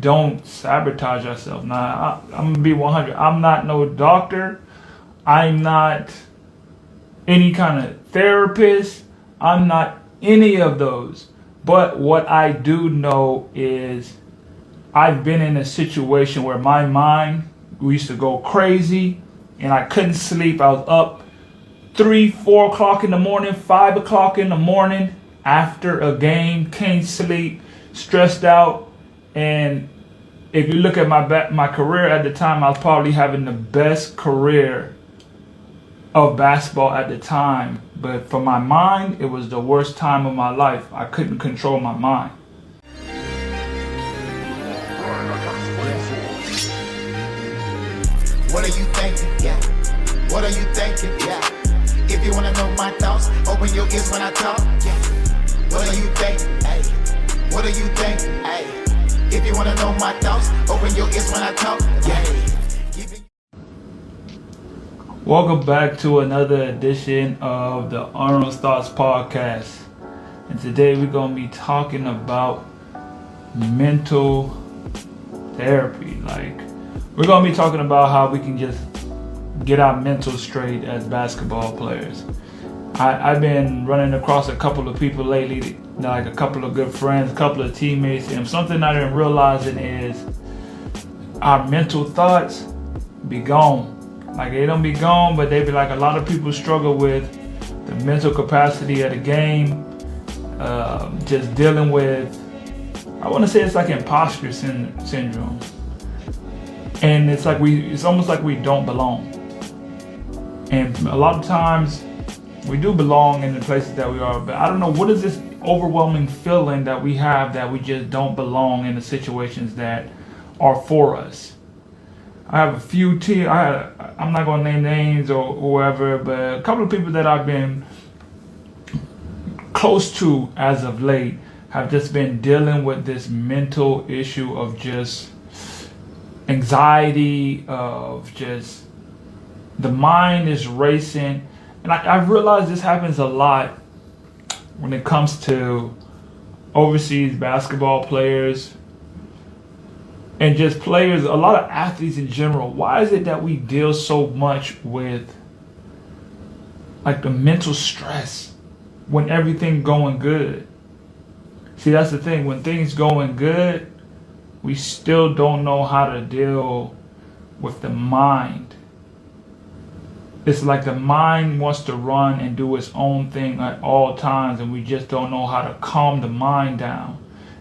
don't sabotage ourselves. Now, I'm going to be 100. I'm not no doctor. I'm not any kind of therapist. I'm not any of those. But what I do know is I've been in a situation where my mind used to go crazy and I couldn't sleep. I was up 3, 4 o'clock in the morning, 5 o'clock in the morning after a game, can't sleep, stressed out. And if you look at my career at the time, I was probably having the best career of basketball at the time. But for my mind, it was the worst time of my life. I couldn't control my mind. What are you thinking? Yeah. What are you thinking? Yeah. If you wanna know my thoughts, open your ears when I talk. Yeah. What are you thinking? Hey. What are you thinking? Hey. If you wanna know my thoughts, open your ears when I talk. Yeah. Welcome back to another edition of the Arnold's Thoughts podcast. And today we're gonna be talking about mental therapy. We're going to be talking about how we can just get our mental straight as basketball players. I've been running across a couple of people lately, like a couple of good friends, a couple of teammates, and something I've been realizing is our mental thoughts be gone. They don't be gone, but they be like, a lot of people struggle with the mental capacity of the game, just dealing with, I want to say it's like imposter syndrome. And it's almost like we don't belong. And a lot of times we do belong in the places that we are, but I don't know, what is this overwhelming feeling that we have that we just don't belong in the situations that are for us? I have a few I'm not going to name names or whoever, but a couple of people that I've been close to as of late have just been dealing with this mental issue of just anxiety, of just the mind is racing. And I've realized this happens a lot when it comes to overseas basketball players and just players, a lot of athletes in general. Why is it that we deal so much with the mental stress when everything going good? See, that's the thing. When things going good, we still don't know how to deal with the mind. It's like the mind wants to run and do its own thing at all times, and we just don't know how to calm the mind down.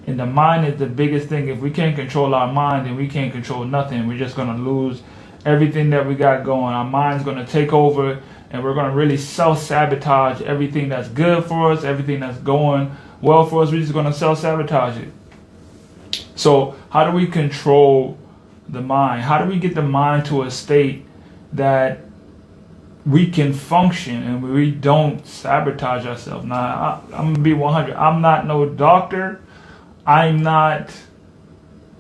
And the mind is the biggest thing. If we can't control our mind, then we can't control nothing. We're just going to lose everything that we got going. Our mind's going to take over, and we're going to really self-sabotage everything that's good for us, everything that's going well for us. We're just going to self-sabotage it. So how do we control the mind? How do we get the mind to a state that we can function and we don't sabotage ourselves? Now, I'm going to be 100. I'm not no doctor. I'm not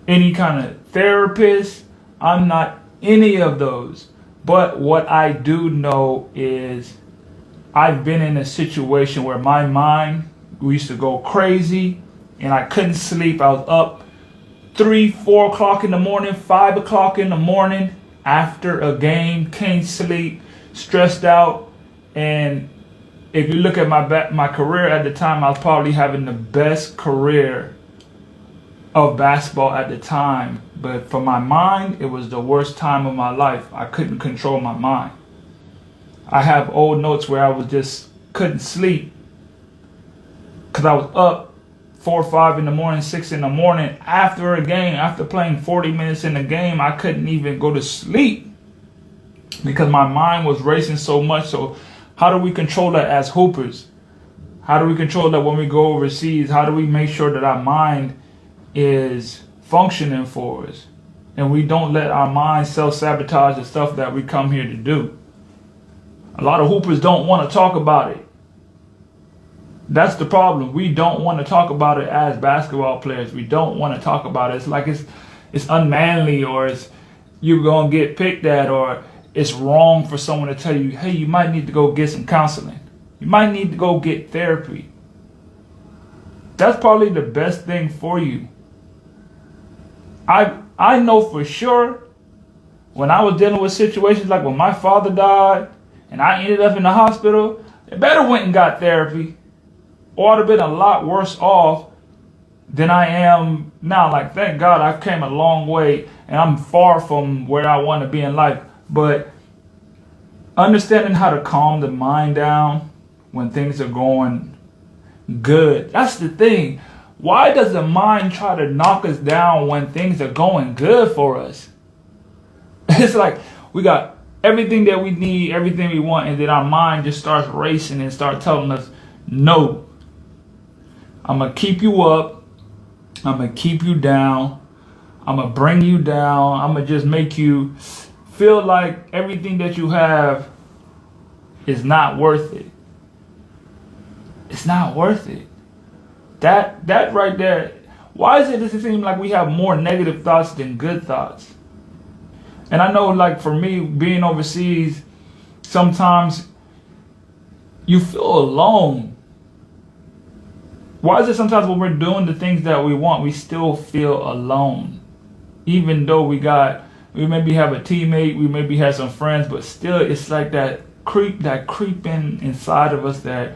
any kind of therapist. I'm not any of those. But what I do know is I've been in a situation where my mind used to go crazy and I couldn't sleep. I was up 3, 4 o'clock in the morning, 5 o'clock in the morning after a game, can't sleep, stressed out. And if you look at my career at the time, I was probably having the best career of basketball at the time. But for my mind, it was the worst time of my life. I couldn't control my mind. I have old notes where I just couldn't sleep because I was up 4 or 5 in the morning, 6 in the morning after a game. After playing 40 minutes in the game, I couldn't even go to sleep because my mind was racing so much. So how do we control that as hoopers? How do we control that when we go overseas? How do we make sure that our mind is functioning for us and we don't let our mind self-sabotage the stuff that we come here to do? A lot of hoopers don't want to talk about it. That's the problem. We don't want to talk about it as basketball players. We don't want to talk about it. It's like it's unmanly, or it's you're going to get picked at, or it's wrong for someone to tell you, hey, you might need to go get some counseling. You might need to go get therapy. That's probably the best thing for you. I know for sure when I was dealing with situations like when my father died and I ended up in the hospital, I better went and got therapy, or I'd have been a lot worse off than I am now. Like, thank God I've came a long way and I'm far from where I want to be in life. But understanding how to calm the mind down when things are going good. That's the thing. Why does the mind try to knock us down when things are going good for us? It's like we got everything that we need, everything we want, and then our mind just starts racing and starts telling us, no, I'm going to keep you up. I'm going to keep you down. I'm going to bring you down. I'm going to just make you feel like everything that you have is not worth it. It's not worth it. That right there, why does it seem like we have more negative thoughts than good thoughts? And I know, like, for me, being overseas, sometimes you feel alone. Why is it sometimes when we're doing the things that we want, we still feel alone? Even though we maybe have a teammate, we maybe have some friends, but still it's like that creeping inside of us that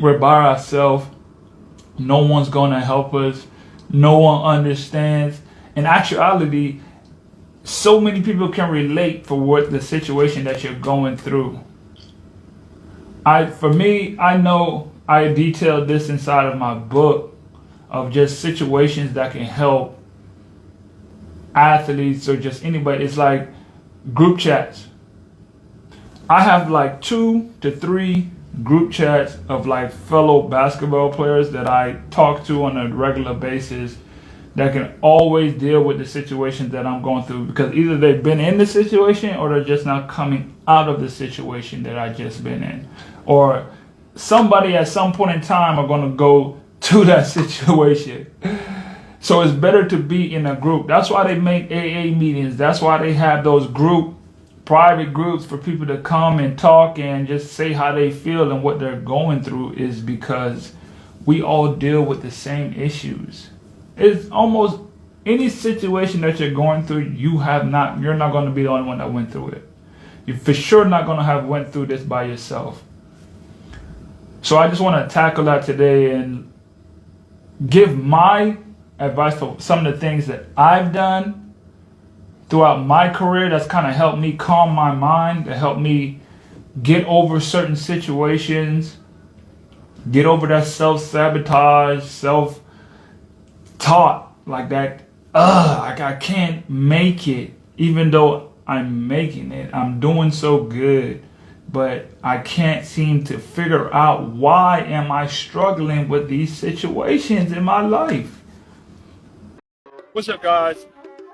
we're by ourselves. No one's gonna help us. No one understands. In actuality, so many people can relate for what the situation that you're going through. For me, I know I detailed this inside of my book of just situations that can help athletes or just anybody. It's like group chats. I have like 2 to 3 group chats of like fellow basketball players that I talk to on a regular basis that can always deal with the situations that I'm going through, because either they've been in the situation or they're just now coming out of the situation that I just been in, or somebody at some point in time are going to go to that situation. So it's better to be in a group. That's why they make AA meetings. That's why they have those private groups for people to come and talk and just say how they feel and what they're going through, is because we all deal with the same issues. It's almost any situation that you're going through, you're not going to be the only one that went through it. You're for sure not going to have went through this by yourself. So I just want to tackle that today and give my advice for some of the things that I've done throughout my career that's kind of helped me calm my mind, that helped me get over certain situations, get over that self-sabotage, self-talk, like that, like I can't make it, even though I'm making it, I'm doing so good, but I can't seem to figure out why am I struggling with these situations in my life. What's up, guys?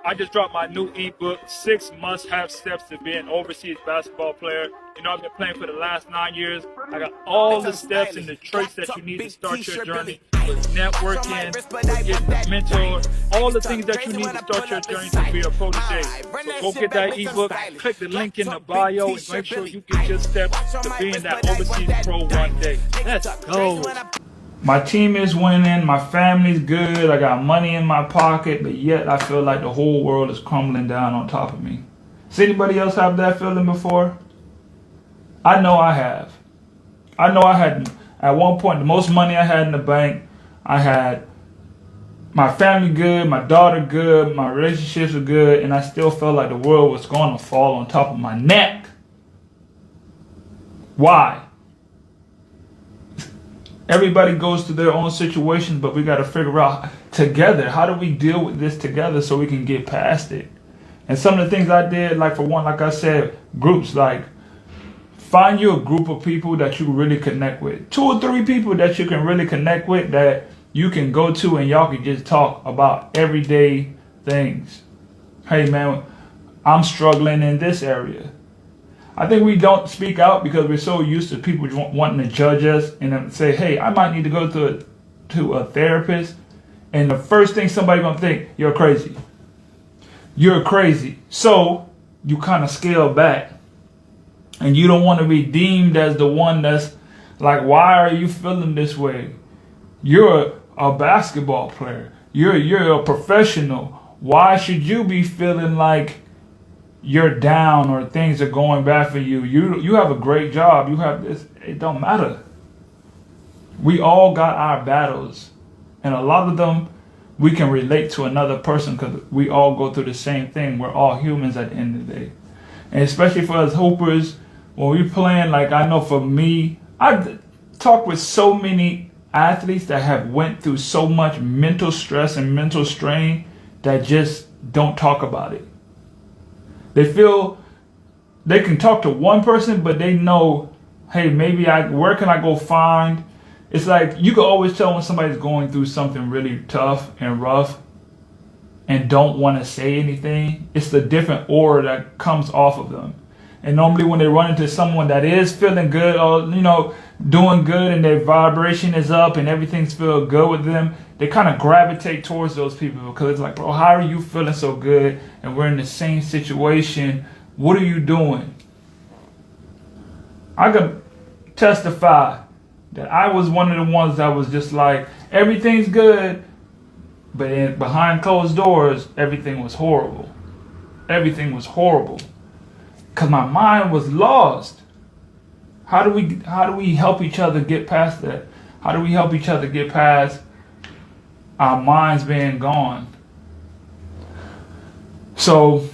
I just dropped my new ebook, 6 must-have steps to be an overseas basketball player. You know, I've been playing for the last 9 years. I got all the steps and the traits that you need to start your journey with networking, with getting a mentor, all the things that you need to start your journey to be a protege. So go get that ebook, click the link in the bio, and make sure you get your steps to being that overseas pro one day. Let's go. My team is winning, my family's good, I got money in my pocket, but yet I feel like the whole world is crumbling down on top of me. Does anybody else have that feeling before? I know I have. I know I had, at one point, the most money I had in the bank. I had my family good, my daughter good, my relationships were good, and I still felt like the world was going to fall on top of my neck. Why? Everybody goes through their own situations, but we got to figure out together, how do we deal with this together so we can get past it? And some of the things I did, like for one, like I said, groups, like find you a group of people that you really connect with. 2 or 3 people that you can really connect with, that you can go to and y'all can just talk about everyday things. Hey man, I'm struggling in this area. I think we don't speak out because we're so used to people wanting to judge us and then say, hey, I might need to go to a therapist. And the first thing somebody's going to think, you're crazy. You're crazy. So you kind of scale back. And you don't want to be deemed as the one that's like, why are you feeling this way? You're a basketball player. You're a professional. Why should you be feeling like you're down or things are going bad for you? You have a great job. You have this. It don't matter. We all got our battles, and a lot of them we can relate to another person because we all go through the same thing. We're all humans at the end of the day, and especially for us hoopers, when we playing. Like, I know for me, I've talked with so many athletes that have went through so much mental stress and mental strain that just don't talk about it. They feel they can talk to one person, but they know, hey, maybe where can I go find? It's like you can always tell when somebody's going through something really tough and rough and don't want to say anything. It's the different aura that comes off of them. And normally when they run into someone that is feeling good or, doing good and their vibration is up and everything's feel good with them, they kind of gravitate towards those people because it's like, bro, how are you feeling so good and we're in the same situation? What are you doing? I can testify that I was one of the ones that was just like, everything's good, but behind closed doors, everything was horrible. Everything was horrible. Because my mind was lost. How do we help each other get past that? How do we help each other get past our minds being gone? So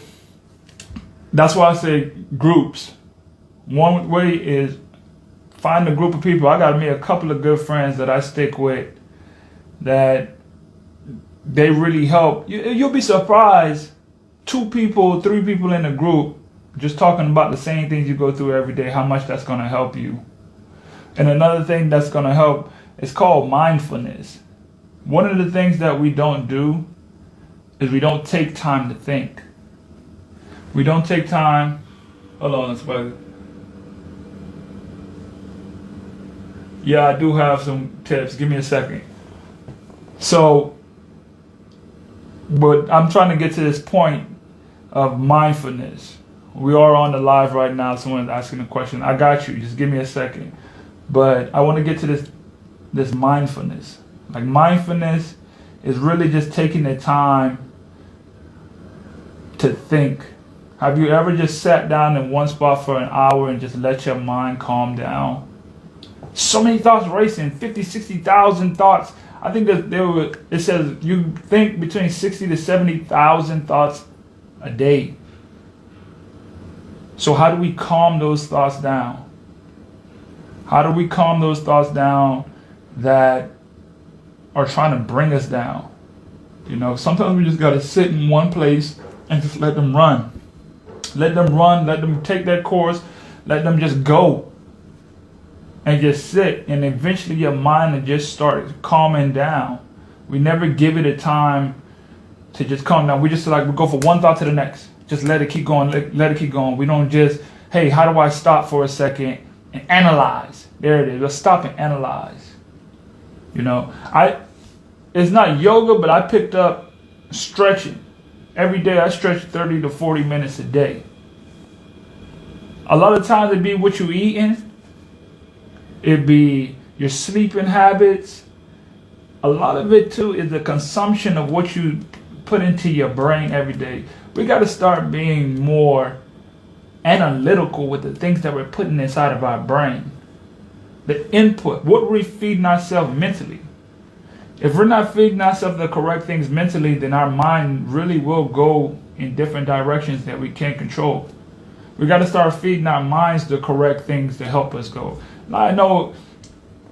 that's why I say groups. One way is find a group of people. I got me a couple of good friends that I stick with that they really help. You'll be surprised, 2 people, 3 people in a group just talking about the same things you go through every day, how much that's going to help you. And another thing that's going to help is called mindfulness. One of the things that we don't do is we don't take time to think. We don't take time. Hold on, let's wait. Yeah, I do have some tips. Give me a second. So, but I'm trying to get to this point of mindfulness. We are on the live right now. Someone's asking a question. I got you. Just give me a second. But I want to get to this mindfulness. Like, mindfulness is really just taking the time to think. Have you ever just sat down in one spot for an hour and just let your mind calm down? So many thoughts racing, 50, 60,000 thoughts. I think that it says you think between 60 to 70,000 thoughts a day. So how do we calm those thoughts down? How do we calm those thoughts down that are trying to bring us down? Sometimes we just got to sit in one place and just let them run. Let them run, let them take their course, let them just go. And just sit, and eventually your mind will just start calming down. We never give it a time to just calm down. We just we go from one thought to the next. Just let it keep going, let it keep going. We don't just, hey, how do I stop for a second and analyze? There it is. Let's stop and analyze. It's not yoga, but I picked up stretching. Every day I stretch 30 to 40 minutes a day. A lot of times it'd be what you eating. It'd be your sleeping habits. A lot of it too is the consumption of what you put into your brain every day. We got to start being more analytical with the things that we're putting inside of our brain. The input, what we're feeding ourselves mentally. If we're not feeding ourselves the correct things mentally, then our mind really will go in different directions that we can't control. We got to start feeding our minds the correct things to help us go. I know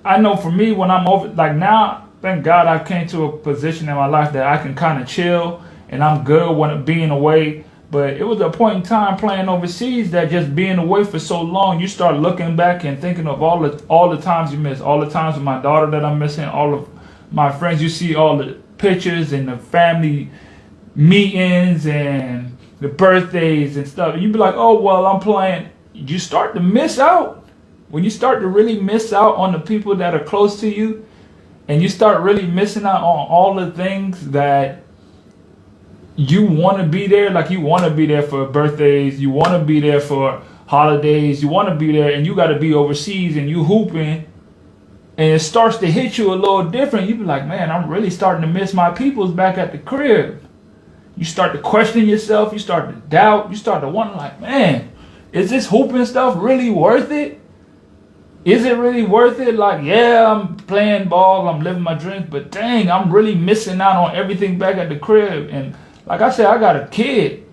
for me, when I'm over, like now, thank God I came to a position in my life that I can kind of chill and I'm good when being away. But it was a point in time playing overseas that just being away for so long, you start looking back and thinking of all the times you missed, all the times with my daughter that I'm missing, all of my friends. You see all the pictures and the family meetings and the birthdays and stuff. And you be like, oh, well, I'm playing. You start to miss out. When you start to really miss out on the people that are close to you, and you start really missing out on all the things that you want to be there, like you want to be there for birthdays, you want to be there for holidays, you want to be there, and you got to be overseas and you hooping, and it starts to hit you a little different. You be like, man, I'm really starting to miss my peoples back at the crib. You start to question yourself. You start to doubt. You start to wonder, like, man, is this hooping stuff really worth it? Is it really worth it? Like, yeah, I'm playing ball, I'm living my dreams, but dang, I'm really missing out on everything back at the crib. And like I said, I got a kid.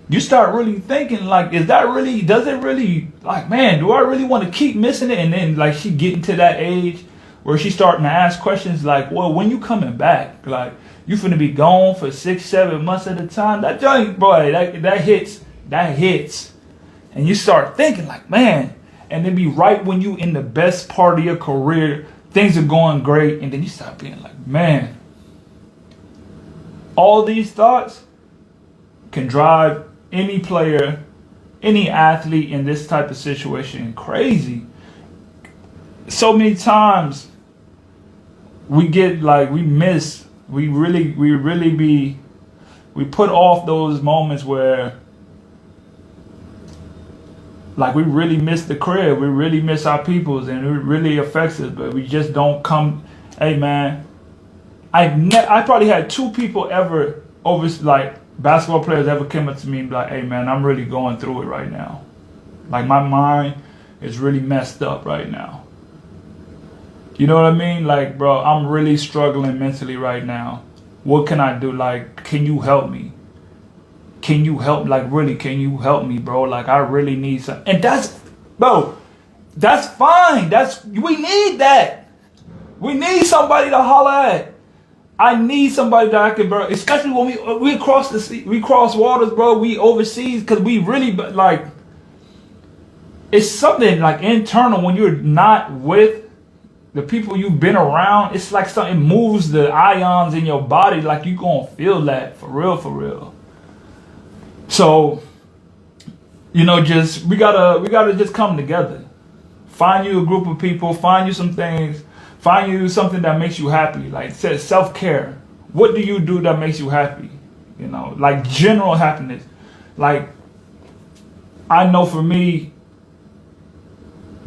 You start really thinking, like, does it really, like, man, do I really want to keep missing it? And then, like, she getting to that age where she's starting to ask questions like, well, when you coming back? Like, you finna be gone for 6-7 months at a time? That joint, boy, that hits. And you start thinking, like, man, and then be right when you in the best part of your career, things are going great, and then you start being like, man, all these thoughts can drive any player, any athlete in this type of situation crazy. So many times we get like, we put off those moments where, like, we really miss the crib, we really miss our peoples, and it really affects us, but we just don't come. Hey man, I probably had 2 people ever like basketball players ever came up to me and be like, hey man, I'm really going through it right now. Like, my mind is really messed up right now. You know what I mean? Like, bro, I'm really struggling mentally right now. What can I do? Like, can you help me? Can you help? Like, really, can you help me, bro? Like, I really need some. And that's fine. We need that. We need somebody to holler at. I need somebody that I can, bro. Especially when we cross the sea, we cross waters, bro. We overseas, because we really, like, it's something like internal when you're not with the people you've been around. It's like something moves the ions in your body. Like, you gonna feel that for real. So, you know, we gotta just come together. Find you a group of people, find you some things, find you something that makes you happy. Like, say self-care. What do you do that makes you happy? You know, like general happiness. Like, I know for me,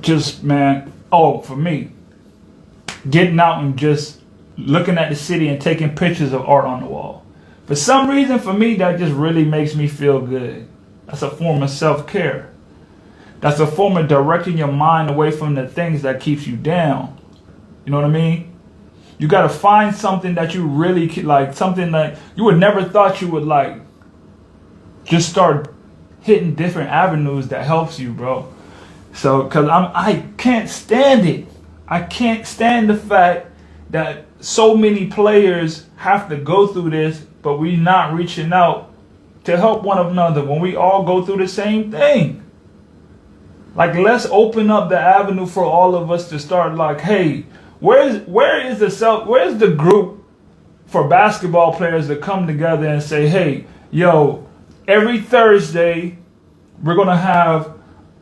for me, getting out and just looking at the city and taking pictures of art on the wall. For some reason, for me, that just really makes me feel good. That's a form of self-care. That's a form of directing your mind away from the things that keeps you down. You know what I mean? You got to find something that you really like, something that you would never thought you would like. Just start hitting different avenues that helps you, bro. So, because I can't stand it. I can't stand the fact that so many players have to go through this, but we not reaching out to help one another when we all go through the same thing. Like, let's open up the avenue for all of us to start, like, hey, where's the group for basketball players to come together and say, hey, yo, every Thursday we're gonna have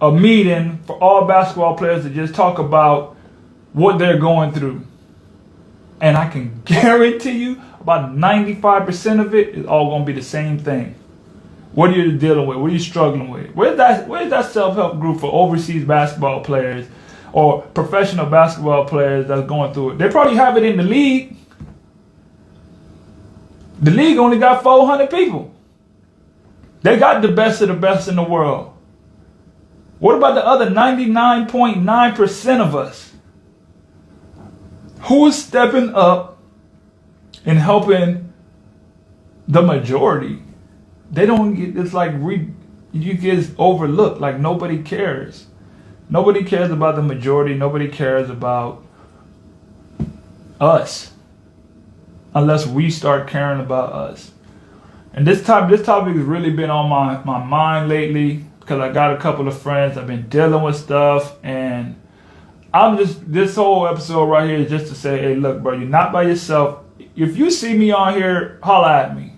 a meeting for all basketball players to just talk about what they're going through. And I can guarantee you about 95% of it is all going to be the same thing. What are you dealing with? What are you struggling with? Where's that self-help group for overseas basketball players or professional basketball players that's going through it? They probably have it in the league. The league only got 400 people. They got the best of the best in the world. What about the other 99.9% of us? Who is stepping up and helping the majority? They don't get, it's like you get overlooked, like nobody cares. Nobody cares about the majority. Nobody cares about us unless we start caring about us. And this topic has really been on my mind lately because I got a couple of friends. I've been dealing with stuff, and this whole episode right here is just to say, hey, look, bro, you're not by yourself. If you see me on here, holla at me.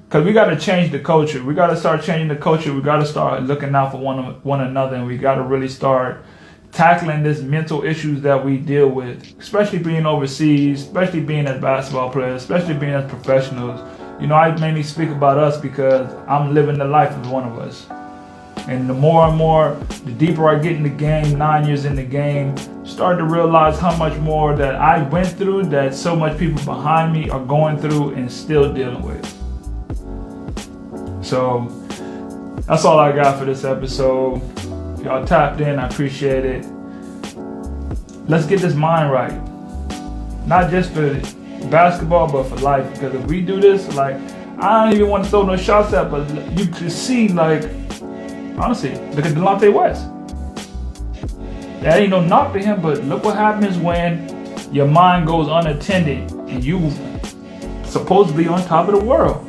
Because we got to change the culture. We got to start changing the culture. We got to start looking out for one another. And we got to really start tackling this mental issues that we deal with, especially being overseas, especially being as basketball players, especially being as professionals. You know, I mainly speak about us because I'm living the life of one of us. And the more and more, the deeper I get in the game, 9 years in the game, start to realize how much more that I went through, that so much people behind me are going through and still dealing with. So that's all I got for this episode. Y'all tapped in, I appreciate it. Let's get this mind right. Not just for basketball, but for life. Because if we do this, like, I don't even want to throw no shots at, but you can see, like, honestly, look at Delonte West. That ain't no knock to him, but look what happens when your mind goes unattended and you supposed to be on top of the world.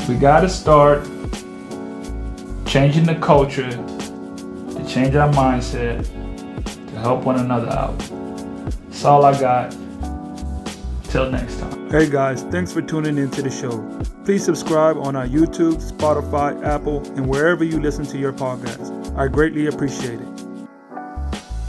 We gotta start changing the culture, to change our mindset, to help one another out. That's all I got. Till next time. Hey guys, thanks for tuning into the show. Please subscribe on our YouTube, Spotify, Apple, and wherever you listen to your podcast. I greatly appreciate it.